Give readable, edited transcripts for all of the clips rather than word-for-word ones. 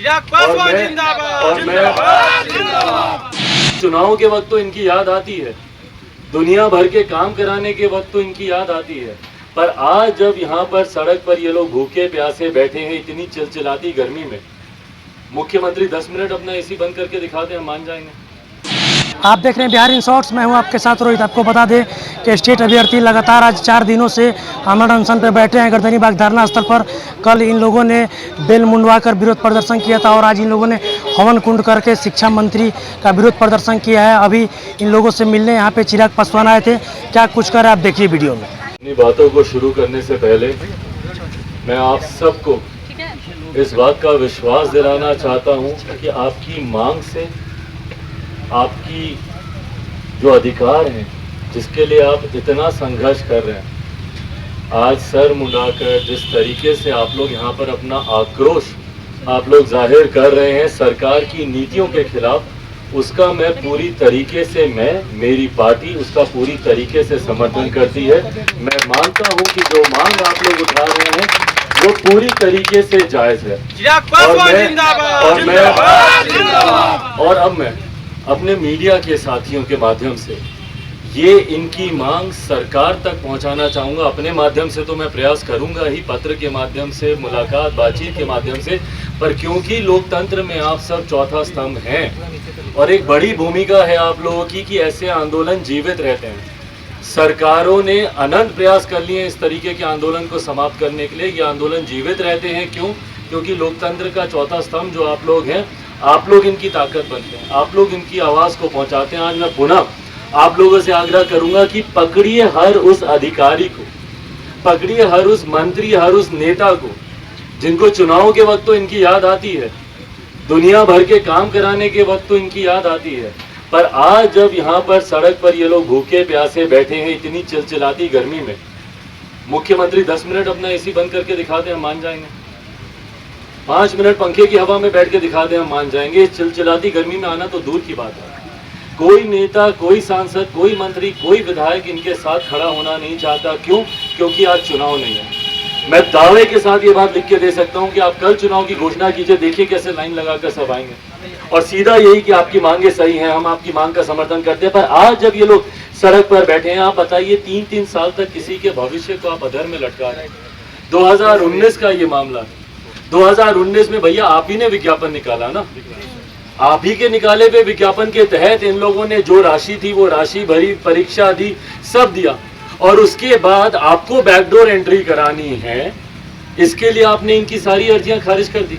और मैं चुनाव के वक्त तो इनकी याद आती है, दुनिया भर के काम कराने के वक्त तो इनकी याद आती है, पर आज जब यहाँ पर सड़क पर ये लोग भूखे प्यासे बैठे हैं इतनी चिलचिलाती गर्मी में, मुख्यमंत्री 10 मिनट अपना एसी बंद करके दिखाते हैं, मान जाएंगे। आप देख रहे हैं बिहार इन शॉर्ट्स। मैं हूं आपके साथ रोहित। आपको बता दें कि स्टेट अभ्यर्थी लगातार आज 4 दिनों से अमर अनशन पर बैठे हैं गर्दनी बाग धरना स्थल पर। कल इन लोगों ने बेल मुंडवा कर विरोध प्रदर्शन किया था और आज इन लोगों ने हवन कुंड करके शिक्षा मंत्री का विरोध प्रदर्शन किया है। अभी इन लोगों से मिलने यहाँ पे चिराग पासवान आए थे। क्या कुछ कर आप देखिए वीडियो में। अपनी बातों को शुरू करने से पहले मैं आप सबको इस बात का विश्वास दिलाना चाहता हूँ कि आपकी मांग से, आपकी जो अधिकार हैं जिसके लिए आप इतना संघर्ष कर रहे हैं, आज सर मुंडाकर जिस तरीके से आप लोग यहाँ पर अपना आक्रोश आप लोग जाहिर कर रहे हैं सरकार की नीतियों के खिलाफ, उसका मैं पूरी तरीके से, मेरी पार्टी उसका पूरी तरीके से समर्थन करती है। मैं मानता हूँ कि जो मांग आप लोग उठा रहे हैं वो पूरी तरीके से जायज़ है और अब मैं अपने मीडिया के साथियों के माध्यम से ये इनकी मांग सरकार तक पहुंचाना चाहूँगा। अपने माध्यम से तो मैं प्रयास करूंगा ही, पत्र के माध्यम से, मुलाकात बातचीत के माध्यम से, पर क्योंकि लोकतंत्र में आप सब चौथा स्तंभ हैं और एक बड़ी भूमिका है आप लोगों की कि ऐसे आंदोलन जीवित रहते हैं। सरकारों ने अनंत प्रयास कर लिए इस तरीके के आंदोलन को समाप्त करने के लिए। ये आंदोलन जीवित रहते हैं क्यों? क्योंकि लोकतंत्र का चौथा स्तंभ जो आप लोग हैं, आप लोग इनकी ताकत बनते हैं, आप लोग इनकी आवाज़ को पहुंचाते हैं। आज मैं पुनः आप लोगों से आग्रह करूंगा कि पकड़िए हर उस अधिकारी को, पकड़िए हर उस मंत्री, हर उस नेता को जिनको चुनाव के वक्त तो इनकी याद आती है, दुनिया भर के काम कराने के वक्त तो इनकी याद आती है, पर आज जब यहाँ पर सड़क पर ये लोग भूखे प्यासे बैठे हैं इतनी चिलचिलाती गर्मी में, मुख्यमंत्री 10 मिनट अपना एसी बंद करके दिखाते हैं, मान जाएंगे। 5 मिनट पंखे की हवा में बैठ के दिखा दें, हम मान जाएंगे। इस चिलचिलाती गर्मी में आना तो दूर की बात है। कोई नेता, कोई सांसद, कोई मंत्री, कोई विधायक इनके साथ खड़ा होना नहीं चाहता। क्यों? क्योंकि आज चुनाव नहीं है। मैं दावे के साथ ये बात लिख के दे सकता हूँ कि आप कल चुनाव की घोषणा कीजिए, देखिए कैसे लाइन लगाकर सब आएंगे और सीधा यही कि आपकी मांगे सही हैं, हम आपकी मांग का समर्थन करते हैं। पर आज जब ये लोग सड़क पर बैठे हैं, आप बताइए 3-3 साल तक किसी के भविष्य को आप अधर में लटका रहे हैं। 2019 का ये मामला, 2019 में भैया आप ही ने विज्ञापन निकाला ना, आप ही के निकाले हुए विज्ञापन के तहत इन लोगों ने जो राशि थी वो राशि भरी, परीक्षा दी, सब दिया और उसके बाद आपको बैकडोर एंट्री करानी है, इसके लिए आपने इनकी सारी अर्जियां खारिज कर दी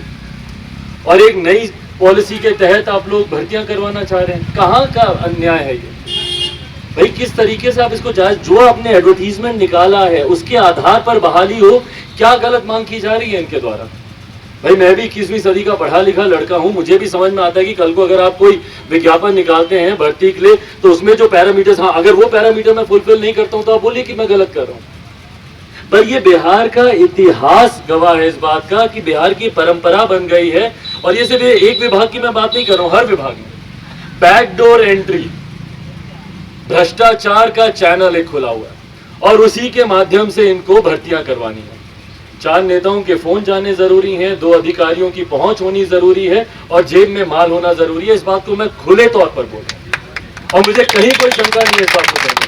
और एक नई पॉलिसी के तहत आप लोग भर्तियां करवाना चाह रहे हैं। कहाँ का अन्याय है ये भाई? किस तरीके से आप इसको जायज, जो आपने एडवर्टीजमेंट निकाला है उसके आधार पर बहाली हो, क्या गलत मांग की जा रही है इनके द्वारा? भाई मैं भी 21वीं सदी का पढ़ा लिखा लड़का हूं, मुझे भी समझ में आता है कि कल को अगर आप कोई विज्ञापन निकालते हैं भर्ती के लिए तो उसमें जो पैरामीटर्स, हाँ अगर वो पैरामीटर मैं फुलफिल नहीं करता हूं तो आप बोलिए कि मैं गलत कर रहा हूं। पर ये बिहार का इतिहास गवाह है इस बात का कि बिहार की परंपरा बन गई है और ये सिर्फ एक विभाग की मैं बात नहीं कर रहा हूं, हर विभाग में बैकडोर एंट्री, भ्रष्टाचार का चैनल एक खुला हुआ है और उसी के माध्यम से इनको भर्तियां करवानी है। 4 नेताओं के फोन जाने जरूरी हैं, 2 अधिकारियों की पहुंच होनी जरूरी है और जेब में माल होना जरूरी है। इस बात को मैं खुले तौर पर बोल रहा हूं और मुझे कहीं कोई शंका नहीं है इस बात को कहने।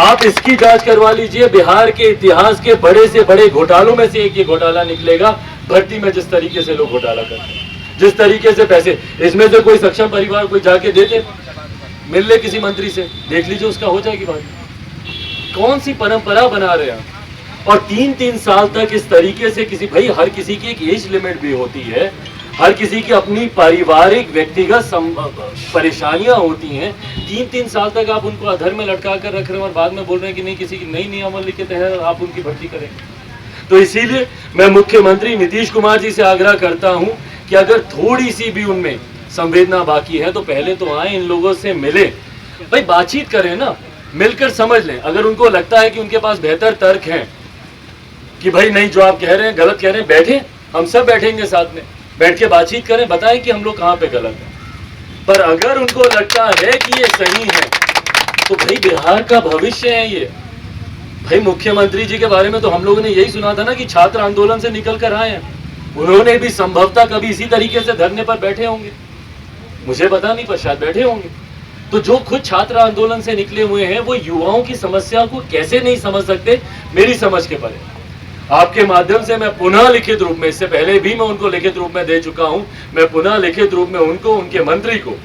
आप इसकी जांच करवा लीजिए। बिहार के इतिहास के बड़े से बड़े घोटालों में से एक ये घोटाला निकलेगा। भर्ती में जिस तरीके से लोग घोटाला करते हैं, जिस तरीके से पैसे, इसमें से कोई सक्षम परिवार कोई जाके देते, मिल ले किसी मंत्री से, देख लीजिए उसका हो जाएगी बात। कौन सी परंपरा बना रहे हैं? और 3-3 साल तक इस तरीके से किसी, भाई हर किसी की एक एज लिमिट भी होती है, हर किसी की अपनी पारिवारिक व्यक्तिगत परेशानियां होती हैं। 3-3 साल तक आप उनको अधर में लटका कर रख रहे हैं और बाद में बोल रहे हैं कि नहीं किसी की नई नियमावली के तहत आप उनकी भर्ती करेंगे। तो इसीलिए मैं मुख्यमंत्री नीतीश कुमार जी से आग्रह करता हूं कि अगर थोड़ी सी भी उनमें संवेदना बाकी है तो पहले तो आए, इन लोगों से मिले, भाई बातचीत करें ना, मिलकर समझ लें। अगर उनको लगता है कि उनके पास बेहतर तर्क हैं कि भाई नहीं जो आप कह रहे हैं गलत कह रहे हैं, बैठे, हम सब बैठेंगे साथ में, बैठ के बातचीत करें, बताएं कि हम लोग कहाँ पे गलत हैं। पर अगर उनको लगता है कि ये सही है तो भाई बिहार का भविष्य है ये। भाई मुख्यमंत्री जी के बारे में तो हम लोगों ने यही सुना था ना कि छात्र आंदोलन से निकल कर आए हैं, उन्होंने भी संभवतः कभी इसी तरीके से धरने पर बैठे होंगे, मुझे पता नहीं, पर शायद बैठे होंगे। तो जो खुद छात्र आंदोलन से निकले हुए हैं वो युवाओं की समस्या को कैसे नहीं समझ सकते, मेरी समझ के परे। आपके माध्यम से मैं पुनः लिखित रूप में, इससे पहले भी मैं उनको लिखित रूप में दे चुका हूं, मैं पुनः लिखित रूप में उनको, उनके मंत्री को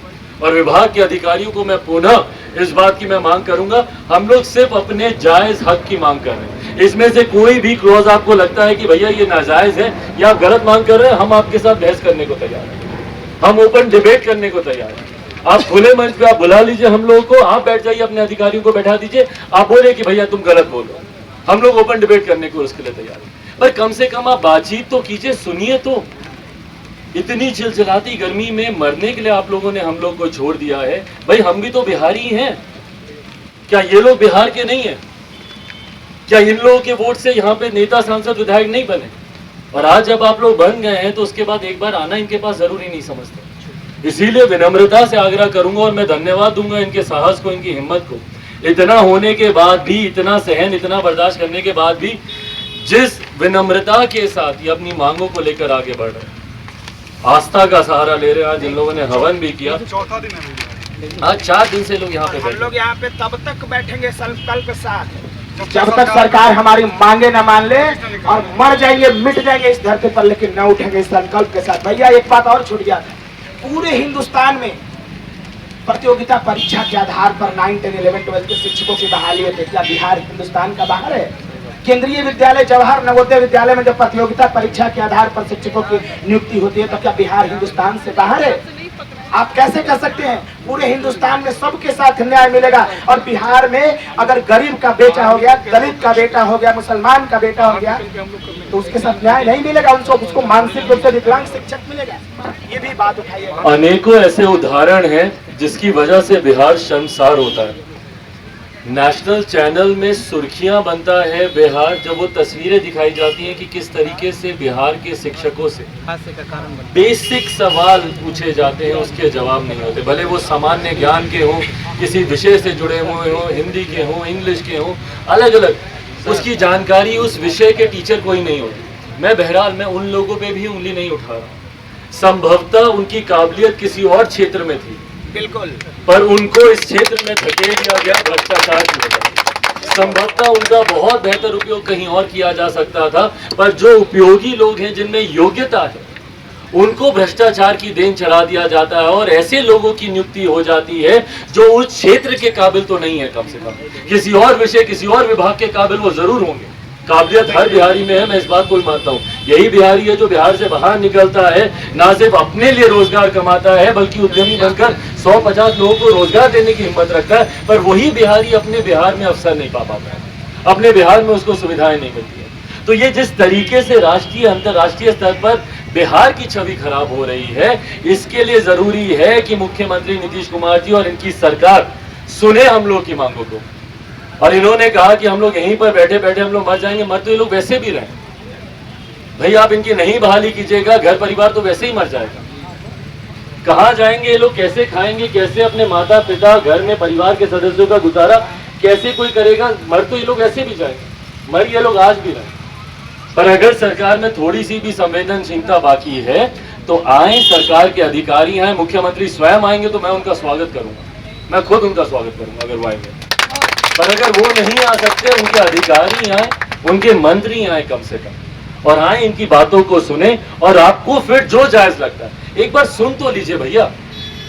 और विभाग के अधिकारियों को मैं पुनः इस बात की मैं मांग करूंगा, हम लोग सिर्फ अपने जायज हक की मांग कर रहे हैं। इसमें से कोई भी क्लॉज आपको लगता है कि भैया ये नाजायज है या आप गलत मांग कर रहे हैं, हम आपके साथ बहस करने को तैयार हैं, हम ओपन डिबेट करने को तैयार हैं। आप खुले मंच पे आप बुला लीजिए हम लोगों को, आप बैठ जाइए, अपने अधिकारियों को बैठा दीजिए, आप बोले कि भैया तुम गलत बोल रहे हो, हम लोग ओपन डिबेट करने को उसके लिए तैयार हैं। पर कम से कम आप बातचीत तो कीजिए, सुनिए तो। इतनी चिलचिलाती गर्मी में मरने के लिए आप लोगों ने हम लोग को छोड़ दिया है। भाई हम भी तो बिहारी हैं, क्या ये लोग बिहार के नहीं हैं? क्या इन लोगों के वोट से यहाँ पे नेता सांसद विधायक नहीं बने? और आज जब आप लोग बन गए हैं तो उसके बाद एक बार आना इनके पास जरूरी नहीं समझते। इसीलिए विनम्रता से आग्रह करूंगा और मैं धन्यवाद दूंगा इनके साहस को, इनकी हिम्मत को। इतना होने के बाद भी, इतना सहन, इतना बर्दाश्त करने के बाद भी जिस विनम्रता के साथ ये अपनी मांगों को लेकर आगे बढ़ रहे हैं, आस्था का सहारा ले रहे हैं। आज इन लोगों ने हवन भी किया, चौथा दिन है, आज 4 दिन से लोग यहाँ पे हम बैठे। लोग यहाँ पे तब तक बैठेंगे संकल्प के साथ जब तक सरकार हमारी मांगे न मान ले, और मर जाएंगे, मिट जाएंगे इस धरती पर, लेकिन न उठेंगे इस संकल्प के साथ। भैया एक बात और छूट गया था, पूरे हिंदुस्तान में प्रतियोगिता परीक्षा के आधार पर 9, 10, 11, 12 के शिक्षकों की बहाली होती है। क्या बिहार हिंदुस्तान का बाहर है? केंद्रीय विद्यालय, जवाहर नवोदय विद्यालय में जब प्रतियोगिता परीक्षा के आधार पर शिक्षकों की नियुक्ति होती है तो क्या बिहार हिंदुस्तान से बाहर है? आप कैसे कह सकते हैं? पूरे हिंदुस्तान में सबके साथ न्याय मिलेगा, और बिहार में अगर गरीब का बेटा हो गया, दलित का बेटा हो गया, मुसलमान का बेटा हो गया, तो उसके साथ न्याय नहीं मिलेगा, उसको मानसिक रूप से विकलांग शिक्षक मिलेगा। ये भी बात उठाइए। अनेकों ऐसे उदाहरण हैं जिसकी वजह से बिहार शर्मसार होता है। नेशनल चैनल में सुर्खियां बनता है बिहार, जब वो तस्वीरें दिखाई जाती हैं कि किस तरीके से बिहार के शिक्षकों से बेसिक सवाल पूछे जाते हैं, उसके जवाब नहीं होते। भले वो सामान्य ज्ञान के हों, किसी विषय से जुड़े हुए हों, हिंदी के हों, इंग्लिश के हों, अलग अलग उसकी जानकारी उस विषय के टीचर को ही नहीं होती। मैं बहरहाल मैं उन लोगों पे भी उंगली नहीं उठा रहा, संभवतः उनकी काबिलियत किसी और क्षेत्र में थी, बिल्कुल, पर उनको इस क्षेत्र में धकेल दिया गया भ्रष्टाचार की वजह। संभवतः उनका बहुत बेहतर उपयोग कहीं और किया जा सकता था, पर जो उपयोगी लोग हैं, जिनमें योग्यता है, उनको भ्रष्टाचार की देन चढ़ा दिया जाता है और ऐसे लोगों की नियुक्ति हो जाती है जो उस क्षेत्र के काबिल तो नहीं है, कम से कम किसी और विषय, किसी और विभाग के काबिल वो जरूर होंगे। काबिलियत हर बिहारी में है, मैं इस बात को भी मानता हूँ। यही बिहारी है जो बिहार से बाहर निकलता है, ना सिर्फ अपने लिए रोजगार कमाता है बल्कि उद्यमी बनकर 100-50 लोगों को रोजगार देने की हिम्मत रखता है, पर वही बिहारी अपने बिहार में अवसर नहीं पा पाता है, अपने बिहार में उसको सुविधाएं नहीं मिलती है। तो ये जिस तरीके से राष्ट्रीय अंतर्राष्ट्रीय स्तर पर बिहार की छवि खराब हो रही है, इसके लिए जरूरी है कि मुख्यमंत्री नीतीश कुमार जी और इनकी सरकार सुने हम लोग की मांगों को। और इन्होंने कहा कि हम लोग यहीं पर बैठे बैठे हम लोग मर जाएंगे, मर तो ये लोग वैसे भी रहे भाई, आप इनकी नहीं बहाली कीजिएगा, घर परिवार तो वैसे ही मर जाएगा। कहाँ जाएंगे ये लोग, कैसे खाएंगे, कैसे अपने माता पिता, घर में परिवार के सदस्यों का गुजारा कैसे कोई करेगा? मर तो ये लोग ऐसे भी जाएंगे, मर ये लोग आज भी रहे। पर अगर सरकार में थोड़ी सी भी संवेदनशीलता बाकी है तो आए, सरकार के अधिकारी आए, मुख्यमंत्री स्वयं आएंगे तो मैं उनका स्वागत करूंगा, मैं खुद उनका स्वागत करूंगा अगर वो आएंगे। पर अगर वो नहीं आ सकते, उनके अधिकारी आए, उनके मंत्री आए कम से कम, और आए, इनकी बातों को सुने, और आपको फिर जो जायज लगता है एक बार सुन तो लीजिए भैया।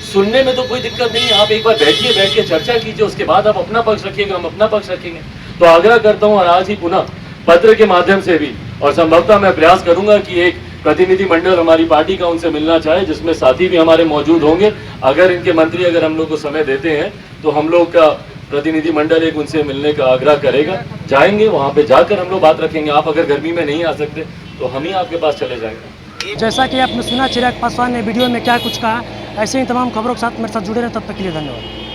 सुनने में तो कोई दिक्कत नहीं है, आप एक बार बैठिए, बैठ के चर्चा कीजिए, उसके बाद आप अपना पक्ष रखिएगा, हम अपना पक्ष रखेंगे। तो आग्रह करता हूँ, और आज ही पुनः पत्र के माध्यम से भी, और संभवतः मैं प्रयास करूंगा कि एक प्रतिनिधि मंडल हमारी पार्टी का उनसे मिलना चाहे, जिसमें साथी भी हमारे मौजूद होंगे। अगर इनके मंत्री अगर हम लोग को समय देते हैं तो हम लोग का प्रतिनिधि मंडल एक उनसे मिलने का आग्रह करेगा, जाएंगे, वहां पे जाकर हम लोग बात रखेंगे। आप अगर गर्मी में नहीं आ सकते तो हम ही आपके पास चले जाएंगे। जैसा कि आपने सुना चिराग पासवान ने वीडियो में क्या कुछ कहा, ऐसे ही तमाम खबरों के साथ मेरे साथ जुड़े रहे, तब तक के लिए धन्यवाद।